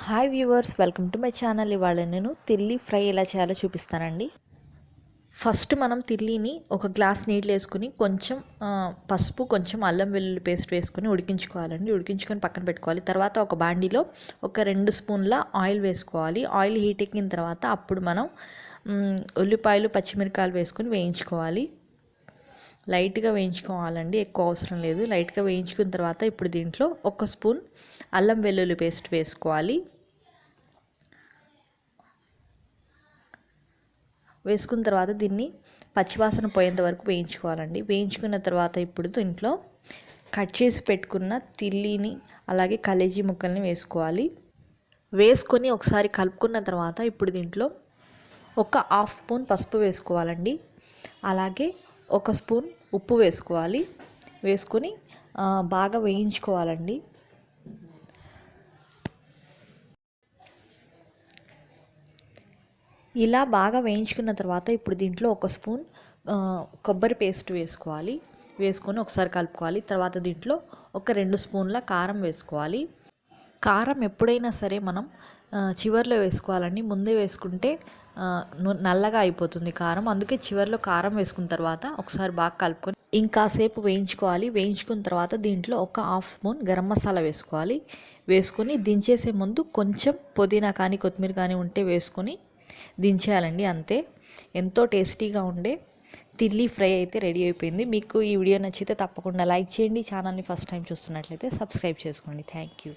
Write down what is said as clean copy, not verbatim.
Hi viewers, welcome to my channel. ఇవాళ నేను తిల్లి fry ఎలా చేయాలో చూపిస్తానండి. ఫస్ట్ మనం తిల్లీని ఒక గ్లాస్ నీళ్ళు వేసుకుని కొంచెం పసుపు, కొంచెం అల్లం వెల్లుల్లి పేస్ట్ వేసుకుని ఉడికించుకోవాలండి. ఉడికించుకొని పక్కన పెట్టుకోవాలి. తర్వాత ఒక బాండీలో ఒక 2 స్పూన్ల ఆయిల్ వేసుకోవాలి. ఆయిల్ హీట్ ఎక్కిన తర్వాత అప్పుడు మనం ఉల్లిపాయలు, పచ్చిమిరకాయలు వేసుకొని వేయించుకోవాలి. లైట్గా వేయించుకోవాలండి, ఎక్కువ అవసరం లేదు. లైట్గా వేయించుకున్న తర్వాత ఇప్పుడు దీంట్లో 1 స్పూన్ అల్లం వెల్లుల్లి పేస్ట్ వేసుకోవాలి. వేసుకున్న తర్వాత దీన్ని పచ్చివాసన పోయేంత వరకు వేయించుకోవాలండి. వేయించుకున్న తర్వాత ఇప్పుడు దీంట్లో కట్ చేసి పెట్టుకున్న తిల్లీని అలాగే కలేజీ ముక్కల్ని వేసుకోవాలి. వేసుకొని ఒకసారి కలుపుకున్న తర్వాత ఇప్పుడు దీంట్లో ఒక 1/2 స్పూన్ పసుపు వేసుకోవాలండి. అలాగే 1 స్పూన్ ఉప్పు వేసుకోవాలి. వేసుకొని బాగా వేయించుకోవాలండి. ఇలా బాగా వేయించుకున్న తర్వాత ఇప్పుడు దీంట్లో 1 స్పూన్ కొబ్బరి పేస్ట్ వేసుకోవాలి. వేసుకొని ఒకసారి కలుపుకోవాలి. తర్వాత దీంట్లో ఒక 2 స్పూన్ల కారం వేసుకోవాలి. కారం ఎప్పుడైనా సరే మనం చివర్లో వేసుకోవాలండి. ముందే వేసుకుంటే నల్లగా అయిపోతుంది కారం. అందుకే చివర్లో కారం వేసుకున్న తర్వాత ఒకసారి బాగా కలుపుకొని ఇంకాసేపు వేయించుకోవాలి. వేయించుకున్న తర్వాత దీంట్లో ఒక 1/2 స్పూన్ గరం మసాలా వేసుకోవాలి. వేసుకొని దించేసే ముందు కొంచెం పుదీనా కానీ కొత్తిమీర కానీ ఉంటే వేసుకొని దించేయాలండి. అంతే, ఎంతో టేస్టీగా ఉండే తిల్లీ ఫ్రై అయితే రెడీ అయిపోయింది. మీకు ఈ వీడియో నచ్చితే తప్పకుండా లైక్ చేయండి. ఛానల్ని ఫస్ట్ టైం చూస్తున్నట్లయితే సబ్స్క్రైబ్ చేసుకోండి. Thank you.